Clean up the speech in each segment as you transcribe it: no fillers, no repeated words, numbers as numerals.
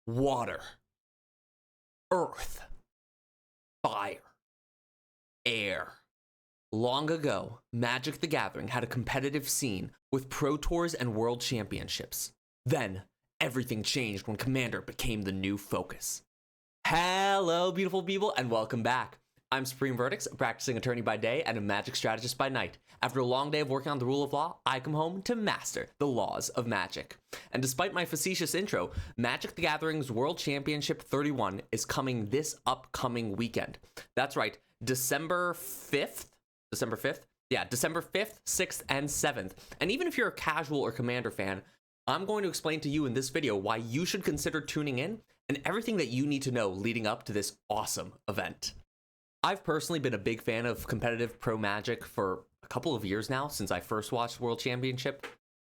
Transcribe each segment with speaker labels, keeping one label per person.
Speaker 1: water, earth, fire, air. Long ago, Magic the Gathering had a competitive scene with Pro Tours and World Championships. Then, everything changed when Commander became the new focus. Hello, beautiful people, and welcome back. I'm Supreme Verdicts, a practicing attorney by day and a Magic strategist by night. After a long day of working on the rule of law, I come home to master the laws of Magic. And despite my facetious intro, Magic the Gathering's World Championship 31 is coming this upcoming weekend. That's right, December 5th? Yeah, December 5th, 6th, and 7th. And even if you're a casual or Commander fan, I'm going to explain to you in this video why you should consider tuning in and everything that you need to know leading up to this awesome event. I've personally been a big fan of competitive pro Magic for a couple of years now, since I first watched World Championship.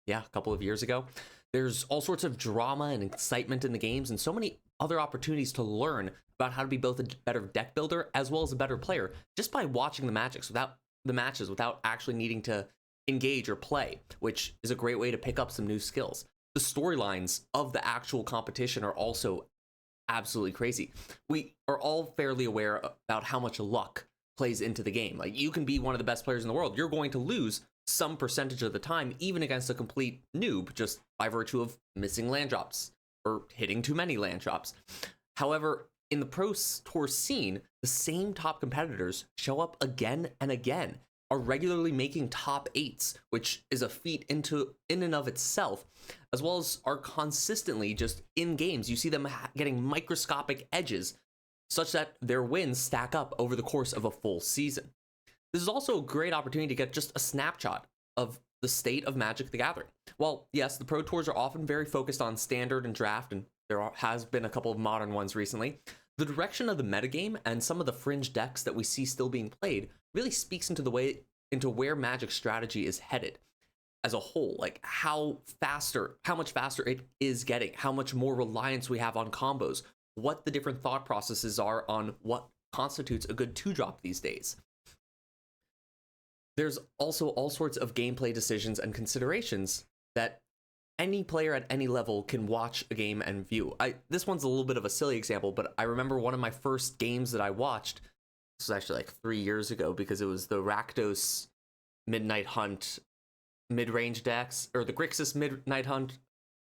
Speaker 1: Yeah, a couple of years ago. There's all sorts of drama and excitement in the games and so many other opportunities to learn about how to be both a better deck builder as well as a better player just by watching the matches without actually needing to engage or play, which is a great way to pick up some new skills. The storylines of the actual competition are also absolutely crazy. We are all fairly aware about how much luck plays into the game. Like, you can be one of the best players in the world, you're going to lose some percentage of the time, even against a complete noob, just by virtue of missing land drops or hitting too many land drops. However, in the Pro Tour scene, the same top competitors show up again and again, are regularly making top 8s, which is a feat in and of itself, as well as are consistently just in games. You see them getting microscopic edges, such that their wins stack up over the course of a full season. This is also a great opportunity to get just a snapshot of the state of Magic the Gathering. While, yes, the Pro Tours are often very focused on Standard and Draft, and there has been a couple of modern ones recently, the direction of the metagame and some of the fringe decks that we see still being played really speaks into where Magic strategy is headed as a whole. Like how much faster it is getting, how much more reliance we have on combos, what the different thought processes are on what constitutes a good 2-drop these days. There's also all sorts of gameplay decisions and considerations that any player at any level can watch a game and view. This one's a little bit of a silly example, but I remember one of my first games that I watched, this was actually like 3 years ago, because it was the Rakdos Midnight Hunt mid-range decks, or the Grixis Midnight Hunt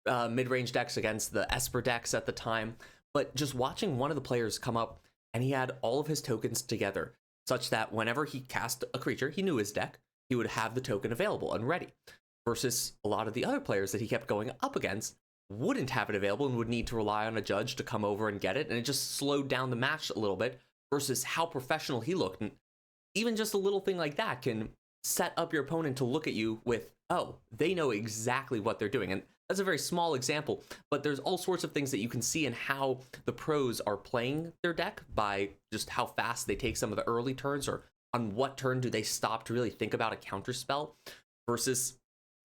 Speaker 1: mid-range decks against the Esper decks at the time. But just watching one of the players come up, and he had all of his tokens together, such that whenever he cast a creature, he knew his deck, he would have the token available and ready. Versus a lot of the other players that he kept going up against wouldn't have it available and would need to rely on a judge to come over and get it, and it just slowed down the match a little bit versus how professional he looked. And even just a little thing like that can set up your opponent to look at you with, oh, they know exactly what they're doing. And that's a very small example, but there's all sorts of things that you can see in how the pros are playing their deck by just how fast they take some of the early turns, or on what turn do they stop to really think about a counter spell, versus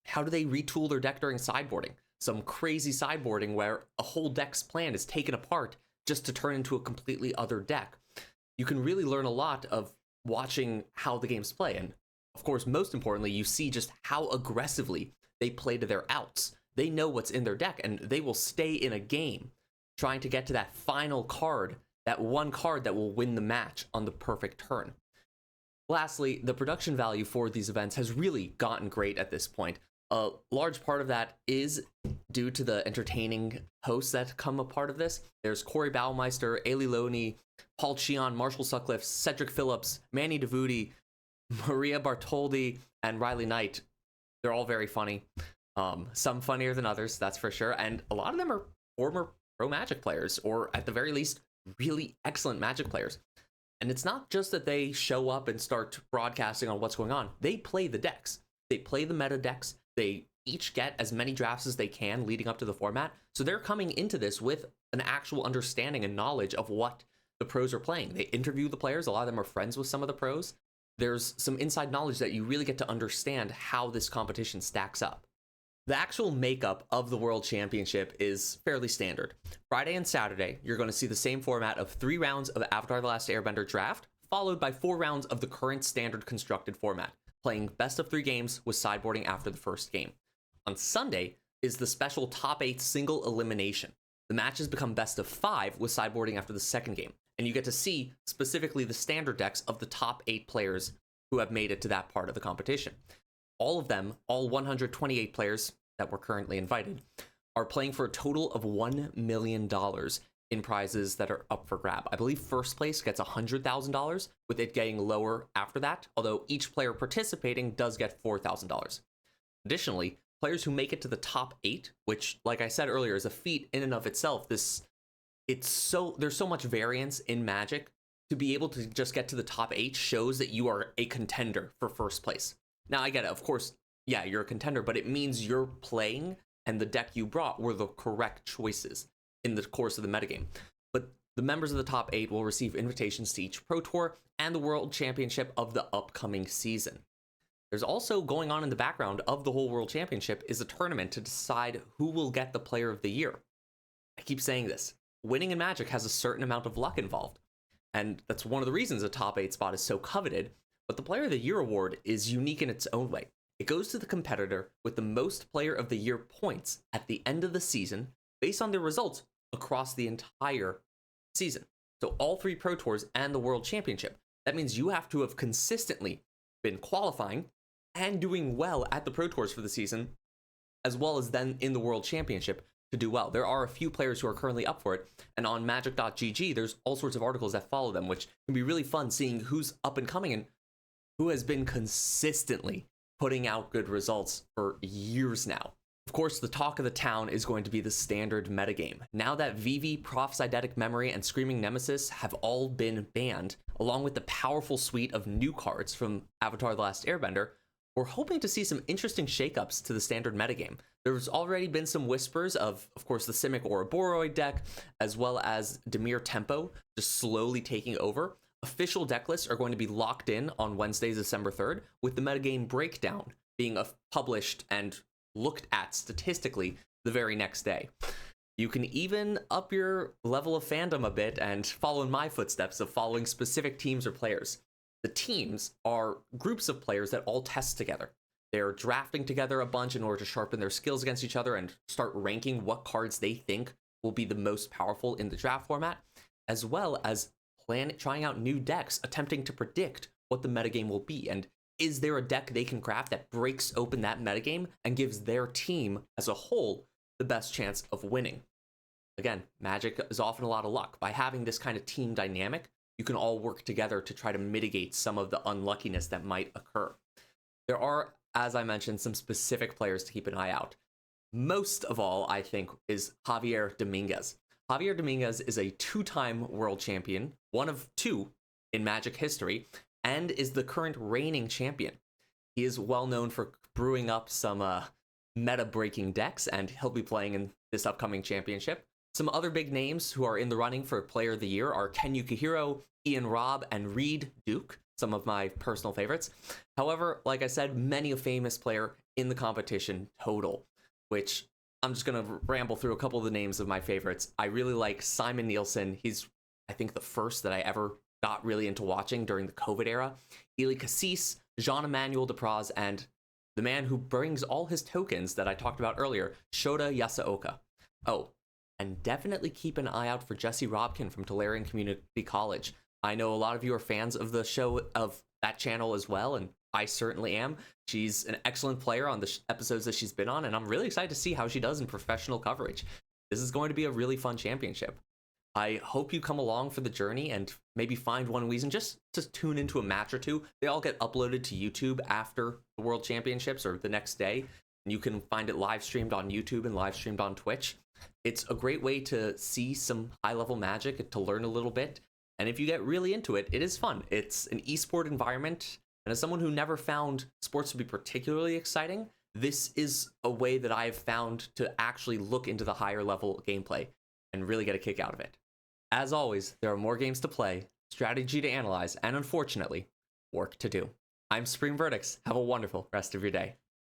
Speaker 1: how do they retool their deck during sideboarding? Some crazy sideboarding where a whole deck's plan is taken apart just to turn into a completely other deck. You can really learn a lot of watching how the games play. And of course, most importantly, you see just how aggressively they play to their outs. They know what's in their deck, and they will stay in a game trying to get to that final card, that one card that will win the match on the perfect turn. Lastly, the production value for these events has really gotten great at this point. A large part of that is due to the entertaining hosts that come a part of this. There's Corey Baumeister, Ailey Loney, Paul Cheon, Marshall Sutcliffe, Cedric Phillips, Manny DeVuti, Maria Bartoldi, and Riley Knight. They're all very funny. Some funnier than others, that's for sure. And a lot of them are former pro Magic players, or at the very least, really excellent Magic players. And it's not just that they show up and start broadcasting on what's going on. They play the decks. They play the meta decks. They each get as many drafts as they can leading up to the format. So they're coming into this with an actual understanding and knowledge of what the pros are playing. They interview the players. A lot of them are friends with some of the pros. There's some inside knowledge that you really get to understand how this competition stacks up. The actual makeup of the World Championship is fairly standard. Friday and Saturday, you're going to see the same format of 3 rounds of Avatar: The Last Airbender draft, followed by 4 rounds of the current standard constructed format, playing best of 3 games with sideboarding after the first game. On Sunday is the special top 8 single elimination. The matches become best of 5 with sideboarding after the second game, and you get to see specifically the standard decks of the top 8 players who have made it to that part of the competition. All of them, all 128 players that were currently invited, are playing for a total of $1 million in prizes that are up for grab. I believe first place gets $100,000, with it getting lower after that, although each player participating does get $4,000. Additionally, players who make it to the top 8, which, like I said earlier, is a feat in and of itself, there's so much variance in Magic. To be able to just get to the top 8 shows that you are a contender for first place. Now, I get it, of course, yeah, you're a contender, but it means you're playing and the deck you brought were the correct choices in the course of the metagame. But the members of the top 8 will receive invitations to each Pro Tour and the World Championship of the upcoming season. There's also, going on in the background of the whole World Championship, is a tournament to decide who will get the Player of the Year. I keep saying this. Winning in Magic has a certain amount of luck involved, and that's one of the reasons a top 8 spot is so coveted, but the Player of the Year award is unique in its own way. It goes to the competitor with the most Player of the Year points at the end of the season based on their results across the entire season. So all 3 Pro Tours and the World Championship. That means you have to have consistently been qualifying and doing well at the Pro Tours for the season, as well as then in the World Championship to do well. There are a few players who are currently up for it, and on magic.gg, there's all sorts of articles that follow them, which can be really fun seeing who's up and coming and who has been consistently putting out good results for years now. Of course, the talk of the town is going to be the standard metagame. Now that Vivi, Proph's Eidetic Memory, and Screaming Nemesis have all been banned, along with the powerful suite of new cards from Avatar: The Last Airbender, we're hoping to see some interesting shakeups to the standard metagame. There's already been some whispers of course, the Simic Ouroboroi deck, as well as Dimir Tempo just slowly taking over. Official deck lists are going to be locked in on Wednesday, December 3rd, with the metagame breakdown being published and looked at statistically the very next day. You can even up your level of fandom a bit and follow in my footsteps of following specific teams or players. The teams are groups of players that all test together. They're drafting together a bunch in order to sharpen their skills against each other and start ranking what cards they think will be the most powerful in the draft format, as well as trying out new decks, attempting to predict what the metagame will be, and is there a deck they can craft that breaks open that metagame and gives their team as a whole the best chance of winning. Again, Magic is often a lot of luck. By having this kind of team dynamic, you can all work together to try to mitigate some of the unluckiness that might occur. There are, as I mentioned, some specific players to keep an eye out. Most of all, I think, is Javier Dominguez. Javier Dominguez is a 2-time world champion, one of 2 in Magic history, and is the current reigning champion. He is well known for brewing up some meta-breaking decks, and he'll be playing in this upcoming championship. Some other big names who are in the running for Player of the Year are Ken Yukihiro, Ian Robb, and Reed Duke, some of my personal favorites. However, like I said, many a famous player in the competition total, which I'm just going to ramble through a couple of the names of my favorites. I really like Simon Nielsen. He's, I think, the first that I ever got really into watching during the COVID era. Eli Cassis, Jean-Emmanuel Depraz, and the man who brings all his tokens that I talked about earlier, Shota Yasaoka. Oh, and definitely keep an eye out for Jessie Robkin from Tolarian Community College. I know a lot of you are fans of the show, of that channel as well, and I certainly am. She's an excellent player on the episodes that she's been on, and I'm really excited to see how she does in professional coverage. This is going to be a really fun championship. I hope you come along for the journey and maybe find one reason just to tune into a match or two. They all get uploaded to YouTube after the World Championships or the next day. And you can find it live streamed on YouTube and live streamed on Twitch. It's a great way to see some high-level Magic, to learn a little bit. And if you get really into it, it is fun. It's an esport environment. And as someone who never found sports to be particularly exciting, this is a way that I've found to actually look into the higher level gameplay and really get a kick out of it. As always, there are more games to play, strategy to analyze, and unfortunately, work to do. I'm Supreme Verdicts. Have a wonderful rest of your day.